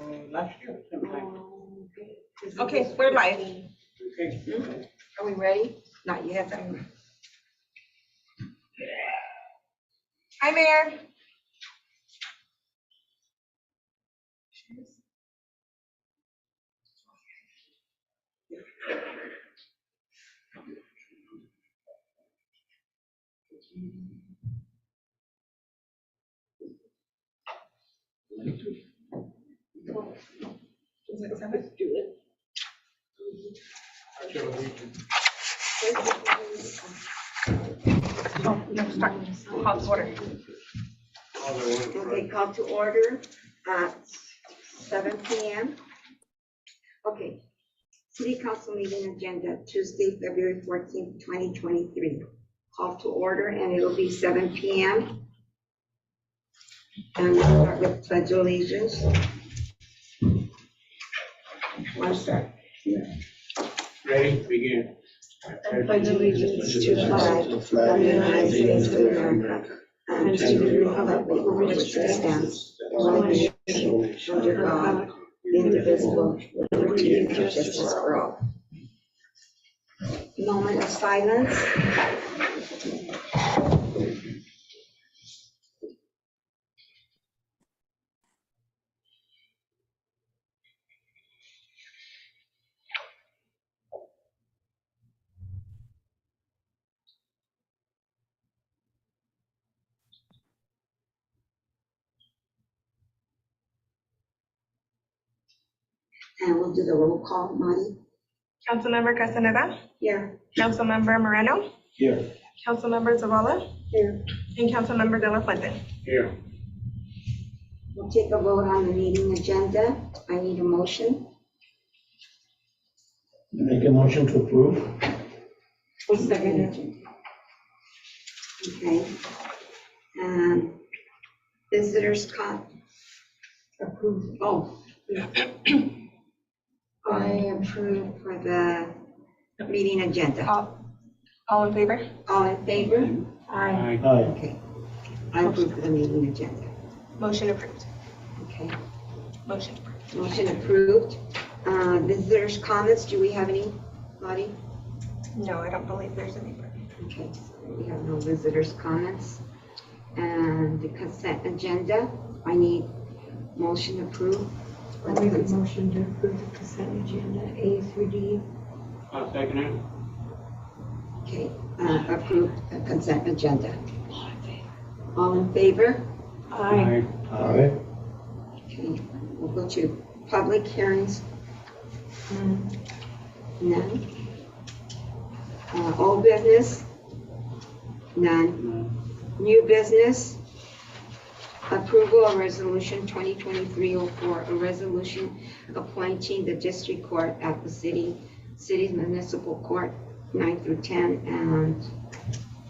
last year sometime. Okay, we're live. Okay. Are we ready? Not yet. Hi, Mayor. Let's do it. Oh, no, start. Call to order. Okay, call to order at 7 p.m. Okay, City Council meeting agenda, Tuesday, February 14th, 2023. Call to order, and it'll be 7 p.m. And we'll start with pledge of allegiance. One start. Ready, begin. I pledge allegiance to the flag of the United States of America and to the republic for which it stands, one nation, under God, indivisible, with liberty and justice for all. Moment of silence. And we'll do the roll call, Marty. Councilmember Castaneda, Here. Councilmember Moreno, Here. Councilmember Zavala, Here. and Councilmember De La Fuente. Here. We'll take a vote on the meeting agenda. I need a motion. Make a motion to approve. Second. Okay. And visitors approve. Oh. I approve for the meeting agenda. All in favor? All in favor? Aye. Aye. Okay. I approve for the meeting agenda. Motion approved. Okay. Motion approved. Motion approved. Visitors' comments, do we have any, Lottie? No, I don't believe there's any. Okay, so we have no visitors' comments. And the consent agenda, I need motion approved. I'll make a motion to approve the consent agenda A through D. I'll second it. Okay, approved consent agenda. All in favor? Aye. Aye. Okay, we'll go to public hearings. None. Old business? None. New business? Approval of resolution 2023-04, a resolution appointing the district court at the city's municipal court 9 through 10, and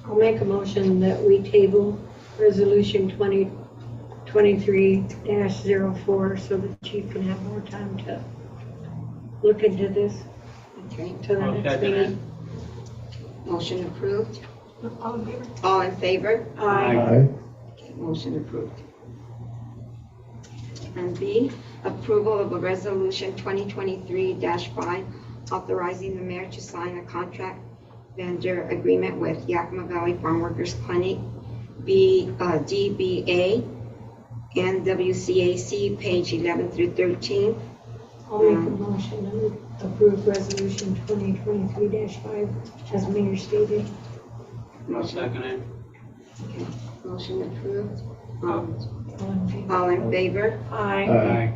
I'll make a motion that we table resolution 2023-04 so the chief can have more time to look into this okay, to the I'll next second it. meeting. motion approved. All in favor? All in favor? Aye. Aye. Okay, motion approved. And B, approval of a resolution 2023-5, authorizing the mayor to sign a contract vendor agreement with Yakima Valley Farm Workers Clinic, DBA, NWCAC, page 11 through 13. I'll make a motion to approve resolution 2023-5 as mayor stated. I'll second it. Okay, motion approved. All in favor? All in favor? Aye. Aye.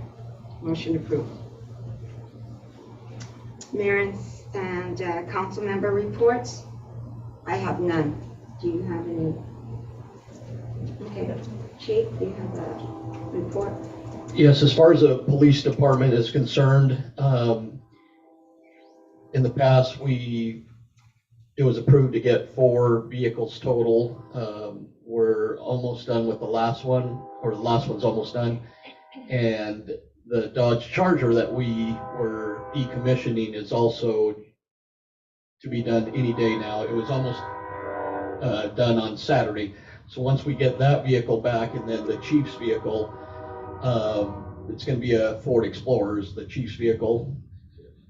Motion approved. Mayor and council member reports? I have none. Do you have any? Okay, Chief, do you have a report? Yes, as far as the police department is concerned, in the past, it was approved to get 4 vehicles total. We're almost done with the last one, or the last one's almost done. And the Dodge Charger that we were decommissioning is also to be done any day now. It was almost done on Saturday. So once we get that vehicle back and then the chief's vehicle, it's gonna be a Ford Explorer, is the chief's vehicle,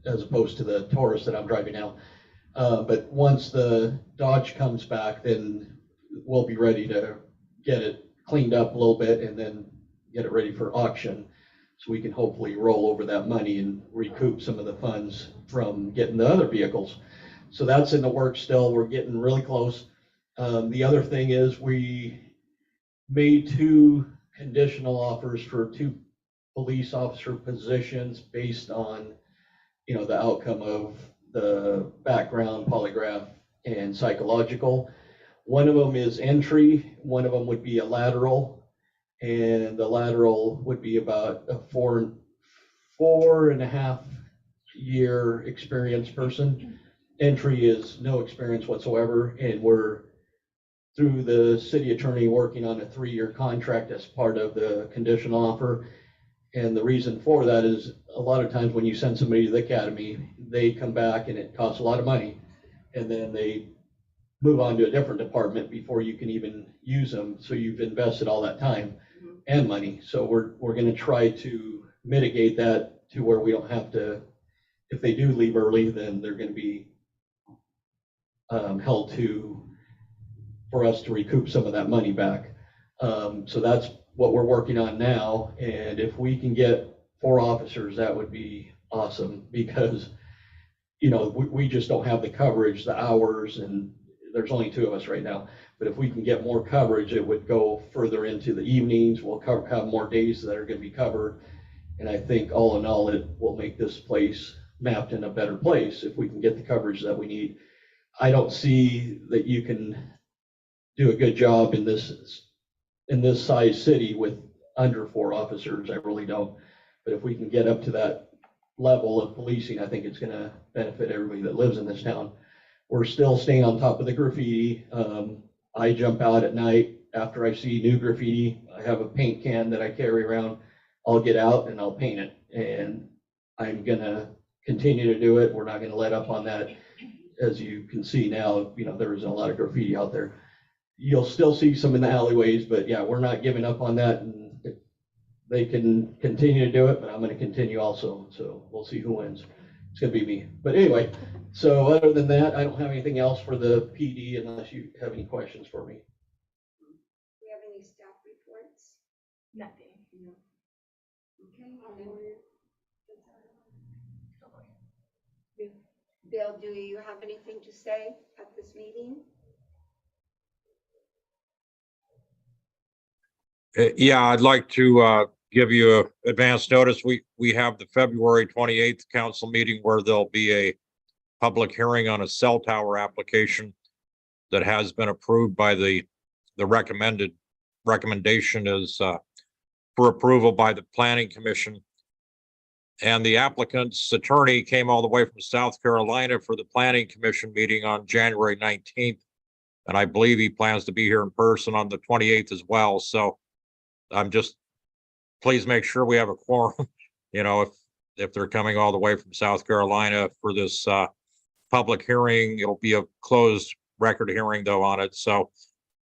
as opposed to the Taurus that I'm driving now. But once the Dodge comes back, then we'll be ready to get it cleaned up a little bit and then get it ready for auction. So we can hopefully roll over that money and recoup some of the funds from getting the other vehicles. So that's in the works still. We're getting really close. The other thing is we made 2 conditional offers for 2 police officer positions based on, you know, the outcome of the background, polygraph, and psychological. One of them is entry, one of them would be a lateral, and the lateral would be about a 4.5 year experienced person. Entry is no experience whatsoever, and we're through the city attorney working on a 3-year contract as part of the conditional offer. And the reason for that is a lot of times when you send somebody to the academy, they come back and it costs a lot of money, and then they move on to a different department before you can even use them. So you've invested all that time and money. So we're going to try to mitigate that to where we don't have to, if they do leave early, then they're going to be held to, for us to recoup some of that money back. So that's what we're working on now. And if we can get 4 officers, that would be awesome, because, you know, we just don't have the coverage, the hours, and there's only 2 of us right now. But if we can get more coverage, it would go further into the evenings. We'll have more days that are going to be covered. And I think all in all, it will make this place mapped in a better place if we can get the coverage that we need. I don't see that you can do a good job in this size city with under 4 officers. I really don't. But if we can get up to that level of policing, I think it's going to benefit everybody that lives in this town. We're still staying on top of the graffiti. I jump out at night after I see new graffiti. I have a paint can that I carry around. I'll get out and I'll paint it. And I'm going to continue to do it. We're not going to let up on that. As you can see now, you know, there's a lot of graffiti out there. You'll still see some in the alleyways, but yeah, we're not giving up on that. And they can continue to do it, but I'm going to continue also. So we'll see who wins. It's going to be me. But anyway, so other than that, I don't have anything else for the PD unless you have any questions for me. Do we have any staff reports? Nothing. No. Okay. Bill, do you have anything to say at this meeting? Yeah, I'd like to give you a advance notice. We have the February 28th council meeting where there'll be a public hearing on a cell tower application that has been approved by the recommendation is for approval by the Planning Commission. And the applicant's attorney came all the way from South Carolina for the Planning Commission meeting on January 19th. And I believe he plans to be here in person on the 28th as well. So I'm just, please make sure we have a quorum, you know, if they're coming all the way from South Carolina for this public hearing. It'll be a closed record hearing though on it. So,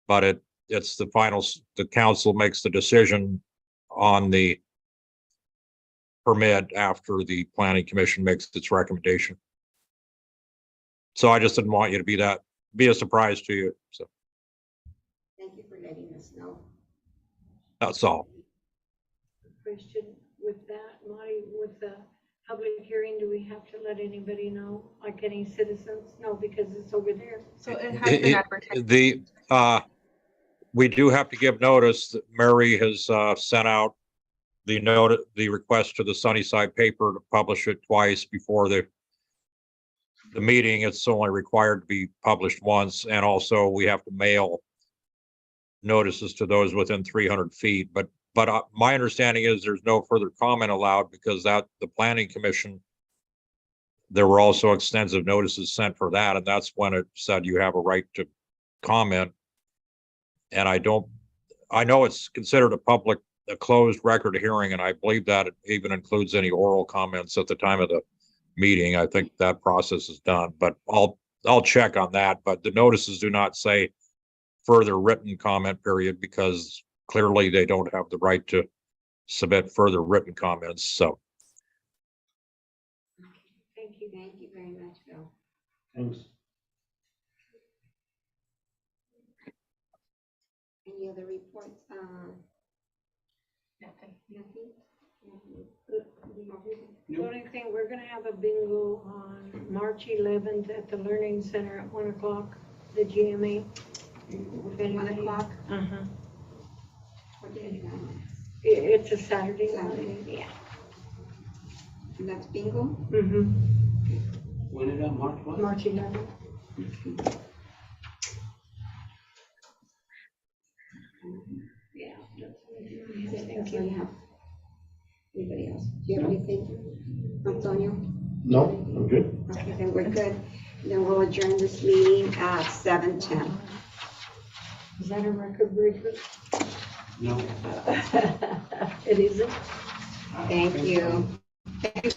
but it's the final, the council makes the decision on the permit after the Planning Commission makes its recommendation. So I just didn't want you to be a surprise to you. So Thank you for letting us know. that's all. Question with that, Marty, with the public hearing, do we have to let anybody know, like any citizens? No, because it's over there. So it has been advertised. We do have to give notice that Mary has sent out the request to the Sunnyside paper to publish it twice before the meeting. It's only required to be published once, and also we have to mail notices to those within 300 feet. But my understanding is there's no further comment allowed because the Planning Commission, there were also extensive notices sent for that, and that's when it said you have a right to comment. And I know it's considered a closed record hearing, and I believe that it even includes any oral comments at the time of the meeting. I think that process is done, but I'll check on that. But the notices do not say further written comment period because clearly they don't have the right to submit further written comments. So Thank you. Thank you very much, Bill. Thanks. Any other reports? Nothing. Nothing? The only thing, we're gonna have a bingo on March 11th at the Learning Center at 1 o'clock, the GMA. If 1 anybody- o'clock? Uh-huh. What day is that? It's a Saturday. Saturday. Yeah. And that's bingo? Mm-hmm. When is that, March what? March 11th. Yeah. Thank you. Anybody else? Do you have anything? Antonio? No, I'm good. Okay, then we're good. Then we'll adjourn this meeting at 7:10. Is that a record breaker? No. It isn't? Thank you. Thank you,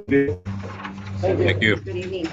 Bill. thank you. Good evening.